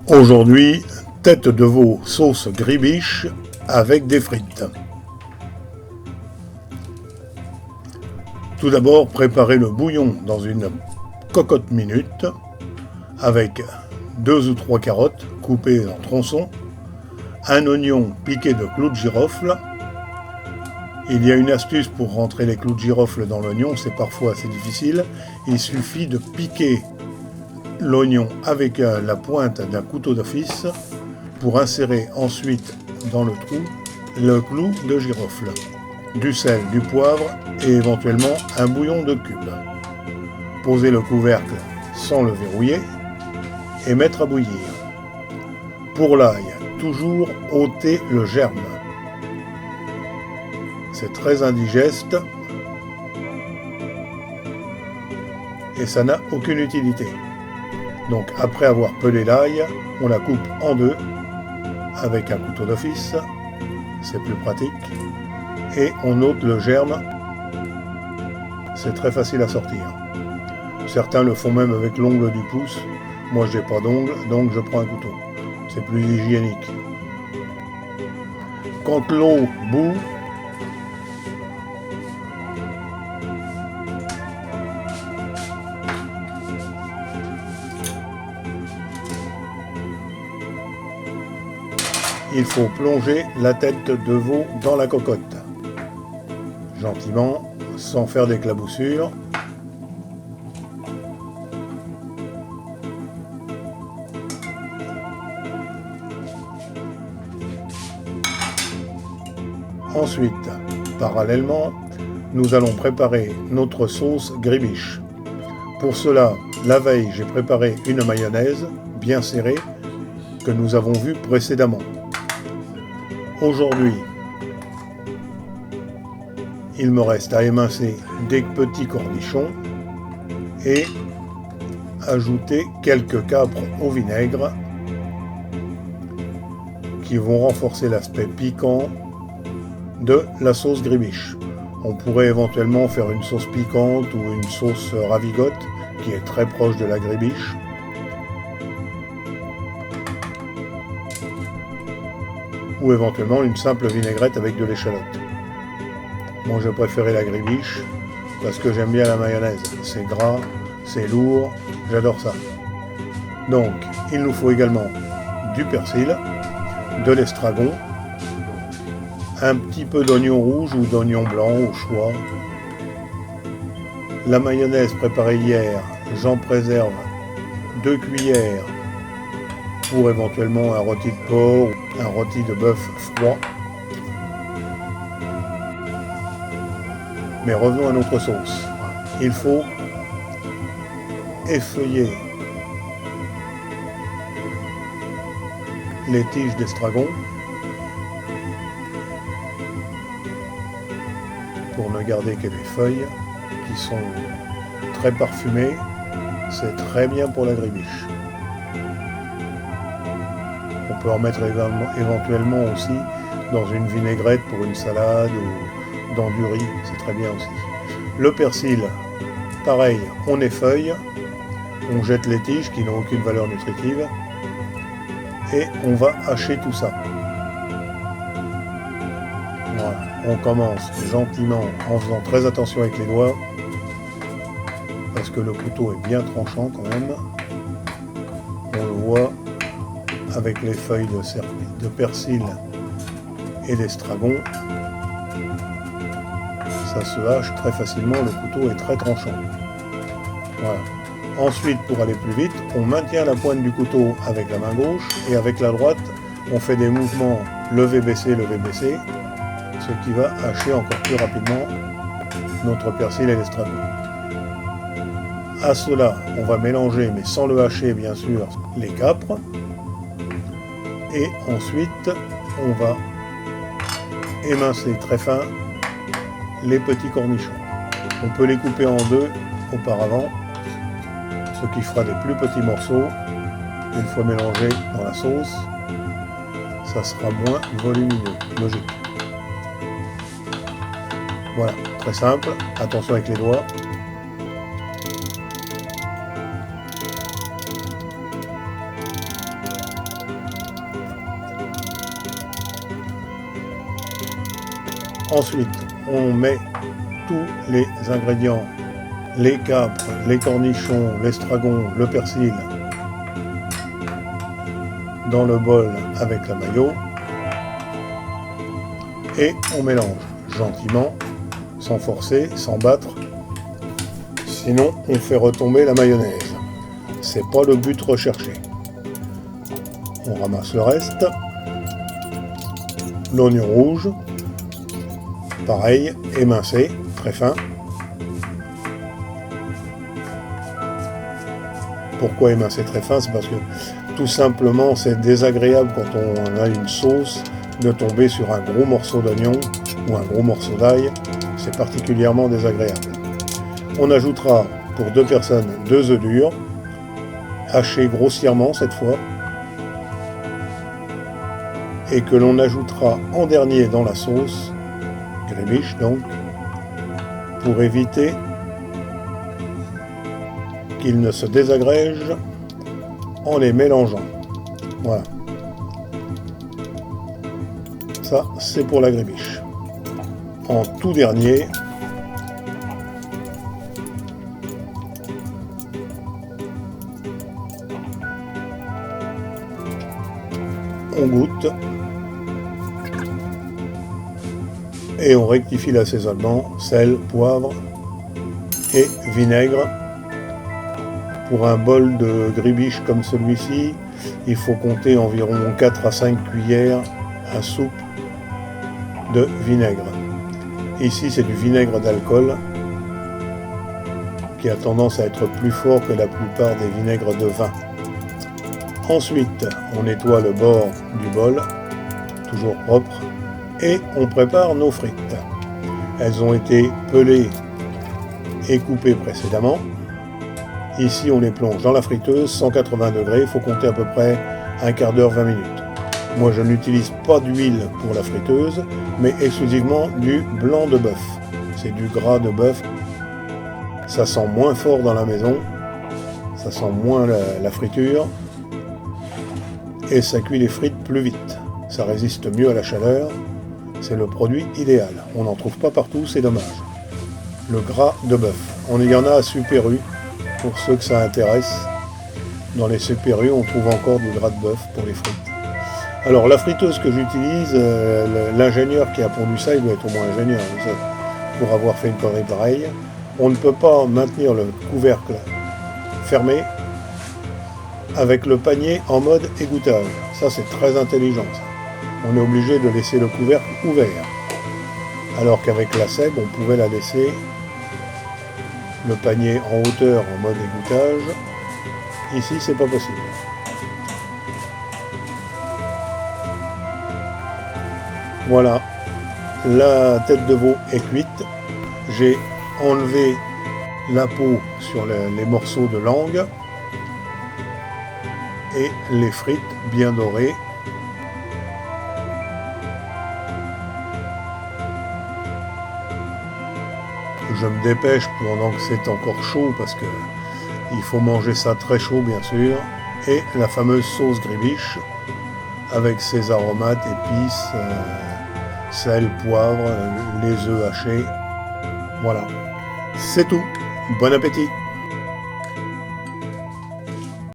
Aujourd'hui, tête de veau sauce gribiche avec des frites. Tout d'abord, préparez le bouillon dans une cocotte minute avec 2 ou 3 carottes coupées en tronçons, un oignon piqué de clous de girofle. Il y a une astuce pour rentrer les clous de girofle dans l'oignon, c'est parfois assez difficile. Il suffit de piquer l'oignon avec la pointe d'un couteau d'office pour insérer ensuite dans le trou le clou de girofle, du sel, du poivre et éventuellement un bouillon de cube. Posez le couvercle sans le verrouiller et mettre à bouillir. Pour l'ail, toujours ôter le germe. C'est très indigeste et ça n'a aucune utilité. Donc après avoir pelé l'ail, on la coupe en deux avec un couteau d'office, c'est plus pratique, et on ôte le germe, c'est très facile à sortir. Certains le font même avec l'ongle du pouce, moi j'ai pas d'ongle, donc je prends un couteau, c'est plus hygiénique. Quand l'eau bout, il faut plonger la tête de veau dans la cocotte, gentiment, sans faire d'éclaboussures. Ensuite, parallèlement, nous allons préparer notre sauce gribiche. Pour cela, la veille, j'ai préparé une mayonnaise bien serrée que nous avons vue précédemment. Aujourd'hui, il me reste à émincer des petits cornichons et ajouter quelques capres au vinaigre qui vont renforcer l'aspect piquant de la sauce gribiche. On pourrait éventuellement faire une sauce piquante ou une sauce ravigote qui est très proche de la gribiche. Ou éventuellement une simple vinaigrette avec de l'échalote. Moi je préférais la gribiche parce que j'aime bien la mayonnaise. C'est gras, c'est lourd, j'adore ça. Donc il nous faut également du persil, de l'estragon, un petit peu d'oignon rouge ou d'oignon blanc au choix. La mayonnaise préparée hier, j'en préserve 2 cuillères pour éventuellement un rôti de porc, un rôti de bœuf froid. Mais revenons à notre sauce. Il faut effeuiller les tiges d'estragon pour ne garder que les feuilles qui sont très parfumées. C'est très bien pour la gribiche. On peut en mettre éventuellement aussi dans une vinaigrette pour une salade ou dans du riz, c'est très bien aussi. Le persil, pareil, on effeuille, on jette les tiges qui n'ont aucune valeur nutritive et on va hacher tout ça. Voilà. On commence gentiment en faisant très attention avec les doigts parce que le couteau est bien tranchant quand même. On le voit avec les feuilles de persil et d'estragon. Ça se hache très facilement, le couteau est très tranchant. Voilà. Ensuite, pour aller plus vite, on maintient la pointe du couteau avec la main gauche et avec la droite, on fait des mouvements lever-baisser, ce qui va hacher encore plus rapidement notre persil et l'estragon. À cela, on va mélanger, mais sans le hacher bien sûr, les capres. Et ensuite, on va émincer très fin les petits cornichons. On peut les couper en deux auparavant, ce qui fera des plus petits morceaux. Une fois mélangés dans la sauce, ça sera moins volumineux, logique. Voilà, très simple, attention avec les doigts. Ensuite, on met tous les ingrédients, les capres, les cornichons, l'estragon, le persil, dans le bol avec la mayo. Et on mélange gentiment, sans forcer, sans battre. Sinon, on fait retomber la mayonnaise. C'est pas le but recherché. On ramasse le reste. L'oignon rouge, pareil, émincé, très fin. Pourquoi émincé très fin? C'est parce que tout simplement c'est désagréable quand on a une sauce de tomber sur un gros morceau d'oignon ou un gros morceau d'ail. C'est particulièrement désagréable. On ajoutera pour 2 personnes 2 œufs durs, hachés grossièrement cette fois, et que l'on ajoutera en dernier dans la sauce, grébiche donc, pour éviter qu'il ne se désagrège en les mélangeant. Voilà. Ça, c'est pour la grébiche. En tout dernier, on goûte et on rectifie l'assaisonnement, sel, poivre et vinaigre. Pour un bol de grébiche comme celui-ci, il faut compter environ 4 à 5 cuillères à soupe de vinaigre. Ici, c'est du vinaigre d'alcool qui a tendance à être plus fort que la plupart des vinaigres de vin. Ensuite, on nettoie le bord du bol, toujours propre, et on prépare nos frites. Elles ont été pelées et coupées précédemment. Ici, on les plonge dans la friteuse, 180 degrés, il faut compter à peu près un quart d'heure, 20 minutes. Moi, je n'utilise pas d'huile pour la friteuse, mais exclusivement du blanc de bœuf. C'est du gras de bœuf. Ça sent moins fort dans la maison, ça sent moins la friture, et ça cuit les frites plus vite. Ça résiste mieux à la chaleur, c'est le produit idéal. On n'en trouve pas partout, c'est dommage. Le gras de bœuf. Il y en a à Super U, pour ceux que ça intéresse. Dans les Super U, on trouve encore du gras de bœuf pour les frites. Alors la friteuse que j'utilise, l'ingénieur qui a pondu ça, il doit être au moins ingénieur pour avoir fait une connerie pareille. On ne peut pas maintenir le couvercle fermé avec le panier en mode égouttage. Ça, c'est très intelligent, ça. On est obligé de laisser le couvercle ouvert. Alors qu'avec la sève, on pouvait la laisser le panier en hauteur en mode égouttage. Ici, c'est pas possible. Voilà, la tête de veau est cuite. J'ai enlevé la peau sur les morceaux de langue et les frites bien dorées. Je me dépêche pendant que c'est encore chaud parce que il faut manger ça très chaud bien sûr. Et la fameuse sauce grébiche avec ses aromates, épices, sel, poivre, les œufs hachés. Voilà, c'est tout. Bon appétit!